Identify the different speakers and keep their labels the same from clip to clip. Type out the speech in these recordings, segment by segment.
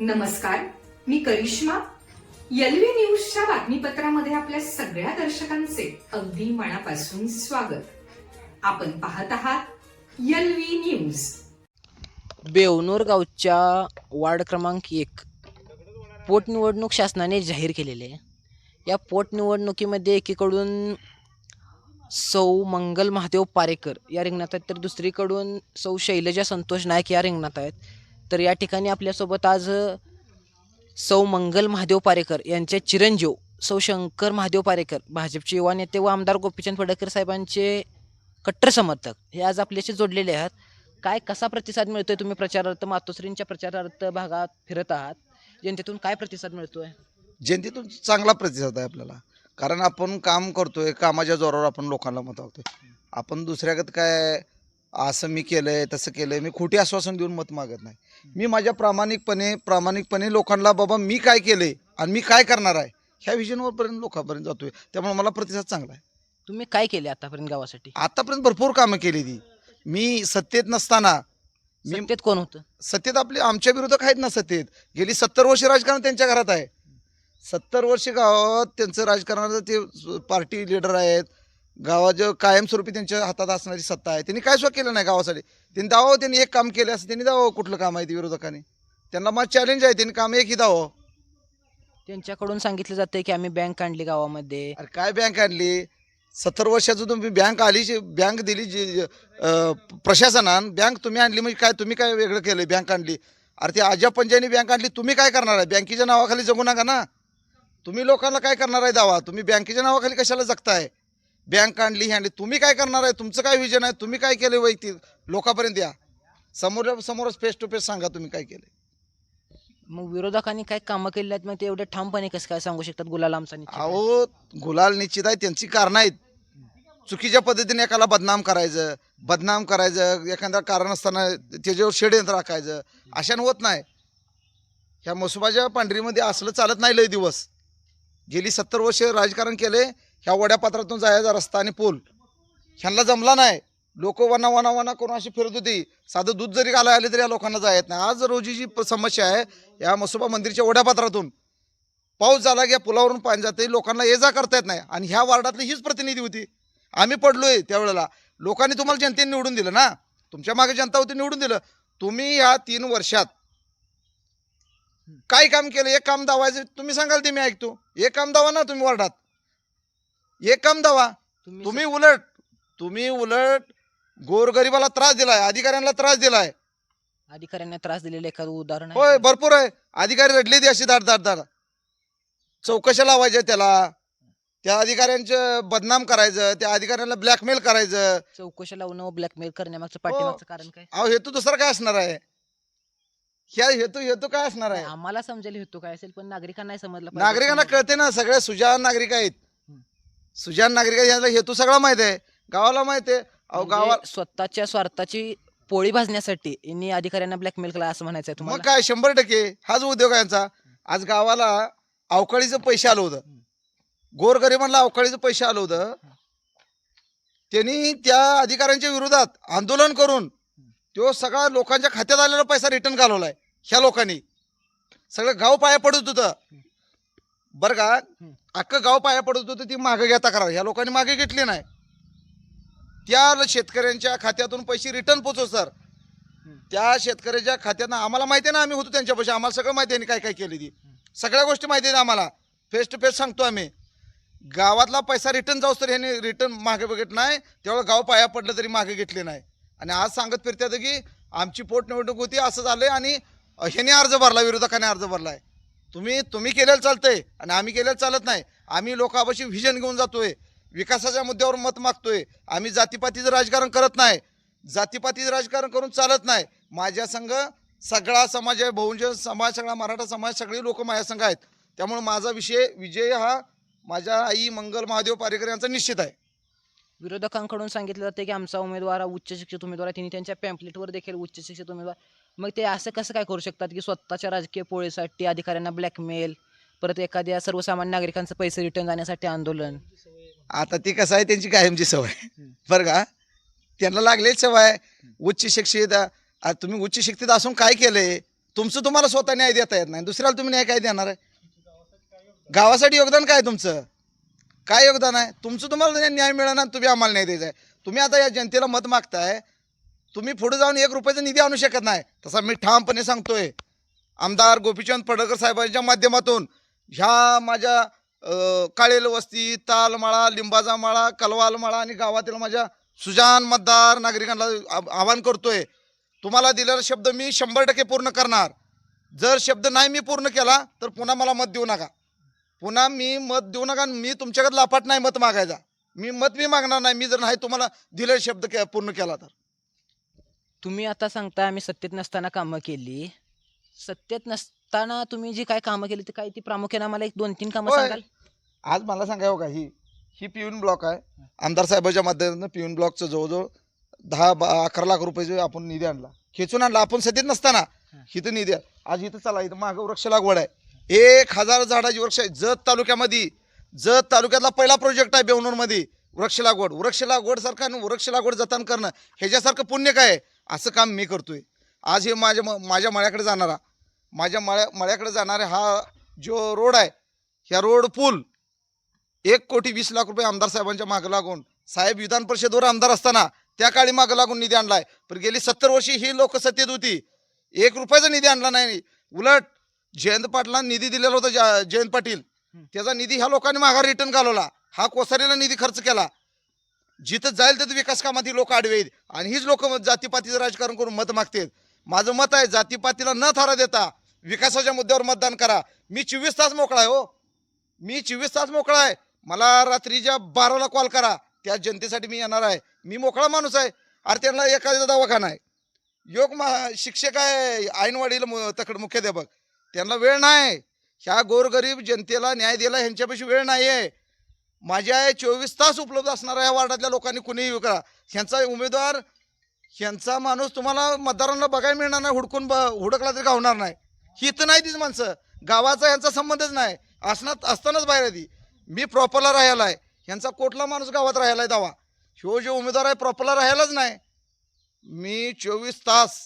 Speaker 1: नमस्कार, मी करिश्मा. एलव्ही न्यूजच्या बातमीपत्रामध्ये आपल्या सगळ्या दर्शकांचे अगदी मनापासून स्वागत. आपण पाहत आहात एलव्ही न्यूज.
Speaker 2: बेवनूर गावच्या वार्ड क्रमांक 1 पोटनिवडणूक शासनाने जाहीर केलेली आहे. या पोटनिवडणुकीमध्ये एकीकडून सौ मंगल महादेव पारेकर या रिंगणात आहेत, तर दुसरीकडून सौ शैलजा संतोष नाईक या रिंगणात आहेत. तर या ठिकाणी आपल्यासोबत आज सौ मंगल महादेव पारेकर यांचे चिरंजीव सौ शंकर महादेव पारेकर, भाजपचे युवा नेते व आमदार गोपीचंद पडळकर साहेबांचे कट्टर समर्थक हे आज आपल्याशी जोडलेले आहात. काय कसा प्रतिसाद मिळतोय? तुम्ही प्रचारार्थ मातोश्रींच्या प्रचारार्थ भागात फिरत आहात, जनतेतून काय प्रतिसाद मिळतोय?
Speaker 3: जनतेतून चांगला प्रतिसाद आहे आपल्याला, कारण आपण काम करतोय, कामाच्या जोरावर आपण लोकांना मत मागतोय. आपण दुसऱ्यागत काय असं मी केलंय तसं केलंय, मी खोटी आश्वासन देऊन मत मागत नाही. मी माझ्या प्रामाणिकपणे लोकांना बाबा मी काय केलंय आणि मी काय करणार आहे ह्या विजनवर पर्यंत लोकांपर्यंत जातोय. त्यामुळे मला प्रतिसाद चांगला आहे.
Speaker 2: तुम्ही काय केले आतापर्यंत गावासाठी?
Speaker 3: आतापर्यंत भरपूर कामं केली ती. मी सत्तेत नसताना
Speaker 2: सत्तेत कोण होतं?
Speaker 3: सत्तेत आपले आमच्या विरोधक आहेत ना. सत्तेत गेली 70 वर्ष राजकारण त्यांच्या घरात आहे. 70 वर्ष गावात त्यांचं राजकारणाचं ते पार्टी लीडर आहेत. गावाच्या कायमस्वरूपी त्यांच्या हातात असणारी सत्ता आहे. त्यांनी काय सुद्धा केलं नाही गावासाठी. त्यांनी एक काम केलं असं त्यांनी दावं. कुठलं काम आहे ते विरोधकांनी? त्यांना माझं चॅलेंज आहे, त्यांनी काम एकही दावं.
Speaker 2: त्यांच्याकडून सांगितलं जातंय की आम्ही बँक आणली गावामध्ये.
Speaker 3: अरे काय बँक आणली? 70 वर्षाचं तुम्ही बँक आली, बँक दिली प्रशासनानं. बँक तुम्ही आणली म्हणजे काय? तुम्ही काय वेगळं केलं? बँक आणली. अरे ते आजा पंजानी बँक आणली, तुम्ही काय करणार आहे? बँकेच्या नावाखाली जगू नका ना. तुम्ही लोकांना काय करणार आहे दावा? तुम्ही बँकेच्या नावाखाली कशाला जगताय? बँक आणली ही आणली, तुम्ही काय करणार आहे? तुमचं काय विजन आहे? तुम्ही काय केलं वैयक्तिक? लोकांपर्यंत या, समोरच फेस टू फेस सांगा तुम्ही काय केलं.
Speaker 2: मग विरोधकांनी काय कामं केली आहेत, मग ते एवढे ठामपणे कसं काय सांगू शकतात? गुलाल आमचा निश्चित आहे.
Speaker 3: अहो गुलाल निश्चित आहे, त्यांची कारणं आहेत. चुकीच्या पद्धतीने एकाला बदनाम करायचं, एखाद्या कारण असताना त्याच्यावर षडयंत्र राखायचं, अशानं होत नाही. ह्या मसुबाच्या पांढरीमध्ये असलं चालत नाही. लय दिवस गेली 70 वर्ष राजकारण केले. ह्या वड्यापात्रातून जायचा रस्ता आणि पूल ह्यांना जमला नाही. लोक वना करून अशी फिरत होती. साधं दूध जरी घालायला आले तरी या लोकांना जायत नाही. आज रोजी जी समस्या आहे, या मसोबा मंदिरच्या वड्यापात्रातून पाऊस झाला की या पुलावरून पाणी जाते, लोकांना ये जा करता येत नाही. आणि ह्या वार्डातली हीच प्रतिनिधी होती. आम्ही पडलोय त्यावेळेला. लोकांनी तुम्हाला जनतेने निवडून दिलं ना. तुमच्या मागे जनता होती, निवडून दिलं. तुम्ही या 3 वर्षात काय काम केलं? एक काम दावायचं तुम्ही सांगाल ते मी ऐकतो. एक काम दावा ना तुम्ही वार्डात. एक काम दावा. तुम्ही उलट गोरगरिबाला त्रास दिलाय, अधिकाऱ्यांना त्रास दिलाय.
Speaker 2: अधिकाऱ्यांना त्रास दिलेलं एखादं उदाहरण आहे?
Speaker 3: होय, भरपूर आहे. अधिकारी रडले ते अशी दाड चौकशा लावायच्या त्याला. त्या अधिकाऱ्यांचं बदनाम करायचं, त्या अधिकाऱ्यांना ब्लॅकमेल करायचं.
Speaker 2: चौकशा लावणं व ब्लॅकमेल करण्यामागचं पाठीमागचं कारण काय?
Speaker 3: अहो हेतू दुसरा काय असणार आहे? ह्या हेतू काय असणार आहे?
Speaker 2: आम्हाला समजेल हेतू काय असेल, पण नागरिकांना नाही समजलं पाहिजे.
Speaker 3: नागरिकांना कळते ना. सगळ्या सुजाण नागरिक आहेत. यांना हेतू सगळा माहित आहे, गावाला माहित आहे. अहो
Speaker 2: म्हणजे
Speaker 3: गावाला
Speaker 2: स्वतःच्या स्वार्थाची पोळी भाजण्यासाठी यांनी अधिकाऱ्यांना ब्लॅकमेल केला असं म्हणायचं आहे
Speaker 3: मग
Speaker 2: तुम्हाला?
Speaker 3: काय 100% हाच उद्योग आहे यांचा. आज गावाला अवकाळीचं पैसे आलं होतं, गोरगरिबांना अवकाळीचं पैसे आलं होतं. त्यांनी त्या अधिकाऱ्यांच्या विरोधात आंदोलन करून तो सगळा लोकांच्या खात्यात आलेला पैसा रिटर्न घालवलाय. ह्या लोकांनी सगळं गाव पाया पडत होतं बरं का. अख्खं गाव पाया पडत होतं. ती मागे घ्या तक्रार ह्या लोकांनी मागे घेतली नाही. त्या शेतकऱ्यांच्या खात्यातून पैसे रिटर्न पोचव सर. त्या शेतकऱ्याच्या खात्यातून आम्हाला माहिती आहे ना, आम्ही होतो त्यांच्यापाशी. आम्हाला सगळं माहिती आहे काय काय केली ती सगळ्या गोष्टी माहिती आहेत आम्हाला. फेस टू फेस सांगतो आम्ही. गावातला पैसा रिटर्न जाऊस तर ह्याने रिटर्न मागे बघत नाही. तेवढं गाव पाया पडलं तरी मागे घेतले नाही. आणि आज सांगत फिरतात की आमची पोटनिवडणूक होती असं झालंय आणि ह्याने अर्ज भरला, विरोधकाने अर्ज भरलाय. तुम्ही केलेलं चालतंय आणि आम्ही केलेलं चालत नाही. आम्ही लोकांपाशी व्हिजन घेऊन जातोय, विकासाच्या मुद्द्यावर मत मागतोय. आम्ही जातीपातीचं राजकारण करत नाही. जातीपातीचं राजकारण करून चालत नाही. माझ्या संघ सगळा समाज आहे, बहुजन समाज, सगळा मराठा समाज, सगळी लोक माझ्या संघ आहेत. त्यामुळे माझा विजय हा माझ्या आई मंगल महादेव पारेकर यांचा निश्चित आहे.
Speaker 2: विरोधकांकडून सांगितलं जाते की आमचा उमेदवार उच्च शिक्षित उमेदवार आहे. त्यांनी त्यांच्या पॅम्पलेटवर देखील उच्च शिक्षित उमेदवार. मग ते असं कसं काय करू शकतात की स्वतःच्या राजकीय पोळीसाठी अधिकाऱ्यांना ब्लॅकमेल, परत एखाद्या सर्वसामान्य नागरिकांचे पैसे रिटर्न जाण्यासाठी आंदोलन?
Speaker 3: आता ती कसं आहे, त्यांची कायमची सवय बरं का. त्यांना लागलेली सवय उच्च शिक्षित. तुम्ही उच्च शिक्षित असून काय केलंय? तुमचं तुम्हाला स्वतः न्याय देता येत नाही, दुसऱ्याला तुम्ही न्याय काय देणार आहे? गावासाठी योगदान काय तुमचं? काय योगदान आहे तुमचं? तुम्हाला न्याय मिळणार, तुम्ही आम्हाला न्याय द्यायचा आहे. तुम्ही आता या जनतेला मत मागताय, तुम्ही पुढे जाऊन 1 रुपयाचा निधी आणू शकत नाही. तसा मी ठामपणे सांगतोय, आमदार गोपीचंद पडळकर साहेबांच्या माध्यमातून ह्या माझ्या काळेल वस्ती, तालमाळा, लिंबाचा माळा, कलवाल माळा आणि गावातील माझ्या सुजान मतदार नागरिकांना आवाहन करतोय, तुम्हाला दिलेला शब्द मी 100% पूर्ण करणार. जर शब्द नाही मी पूर्ण केला तर पुन्हा मला मत देऊ नका, पुन्हा मी मत देऊ नका. मी तुमच्याकडे लापाट नाही मत मागायचा, मी मागणार नाही. मी जर नाही तुम्हाला दिलेला शब्द पूर्ण केला तर.
Speaker 2: तुम्ही आता सांगता आम्ही सत्तेत नसताना कामं केली. सत्तेत नसताना तुम्ही जी काय कामं केली ती काय, ती प्रामुख्याने आम्हाला 1-2-3 कामं
Speaker 3: होय.
Speaker 2: सांगाल?
Speaker 3: आज मला सांगावं का, ही पिऊन ब्लॉक आहे. आमदार साहेबांच्या माध्यमातून पिऊन ब्लॉकचं जवळजवळ 10-11 लाख रुपये आपण निधी आणला, खेचून आणला. आपण सत्तेत नसताना इथं निधी आज इथं चला, इथं मागं वृक्ष लागवड आहे. 1000 झाडाची वृक्ष आहे. जत तालुक्यातला पहिला प्रोजेक्ट आहे बेवनूरमध्ये वृक्ष लागवड सारखं वृक्ष लागवड जतन करणं ह्याच्यासारखं पुण्य काय आहे? असं काम मी करतोय. आज हे माझ्या मळ्याकडे जाणारा हा जो रोड आहे, ह्या रोड पूल 1,20,00,000 रुपये आमदार साहेबांच्या मागं लागून, साहेब विधान परिषदेवर आमदार असताना त्या काळी मागं लागून निधी आणलाय. पण गेली 70 वर्षी ही लोक सत्तेत होती, 1 रुपयाचा निधी आणला नाही. उलट जयंत पाटलांना निधी दिलेला होता, जयंत पाटील, त्याचा निधी ह्या लोकांनी माघार रिटर्न घालवला. हा कोसारीला निधी खर्च केला. जिथं जाईल तिथं विकास कामात ही लोक आडवे आहेत आणि हीच लोक जातीपातीचं राजकारण करून मत मागतात. माझं मत आहे, जातीपातीला न थारा देता विकासाच्या मुद्द्यावर मतदान करा. मी 24 तास मोकळा आहे हो, मी 24 तास मोकळा आहे. मला रात्रीच्या 12ला कॉल करा, त्या जनतेसाठी मी येणार आहे. मी मोकळा माणूस आहे. अरे त्यांना एखादा दवाखाना आहे, शिक्षक आहे, ऐनवाडीला तकड मुख्याध्यापक, त्यांना वेळ नाही. ह्या गोरगरीब जनतेला न्याय द्यायला ह्यांच्यापाशी वेळ नाही आहे. माझी आहे 24 तास उपलब्ध असणाऱ्या ह्या वार्डातल्या लोकांनी कुणीही करा. ह्यांचा उमेदवार, ह्यांचा माणूस तुम्हाला मतदारांना बघायला मिळणार नाही, हुडकला तरी गावणार नाही. ही इथं नाही तीच माणसं, गावाचा ह्यांचा संबंधच नाही. असतानाच बाहेर आहे ती. मी प्रॉपरला राहायला आहे, ह्यांचा कोटला माणूस गावात राहायला आहे दावा. ह्यो जो उमेदवार आहे प्रॉपरला राहायलाच नाही. मी 24 तास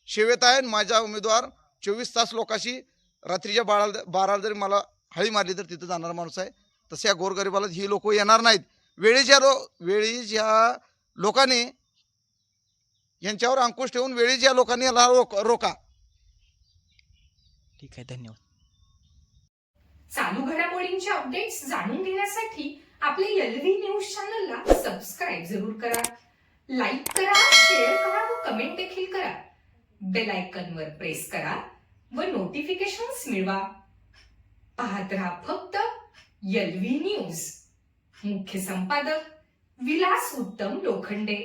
Speaker 3: सेवेत आहे. माझा उमेदवार 24 तास लोकांशी रात्रीच्या 12ला जरी मला हळी मारली तर तिथं जाणारा माणूस आहे. तसे या गोरगरिबाला ही लोक येणार नाहीत. वेळीच या लोकांनी यांच्यावर अंकुश ठेवून वेळीच या लोकांनी याला रोका.
Speaker 2: ठीक आहे, धन्यवाद.
Speaker 1: चालू घडामोडींचे अपडेट्स जाणून घेण्यासाठी आपल्या LV न्यूज चॅनलला सबस्क्राईब जरूर करा, लाईक करा, शेअर करा व कमेंट देखील करा. बेल आयकॉनवर प्रेस करा व नोटिफिकेशन्स मिळवा. पाहत रहा फक्त LV न्यूज. मुख्य संपादक विलास उत्तम लोखंडे.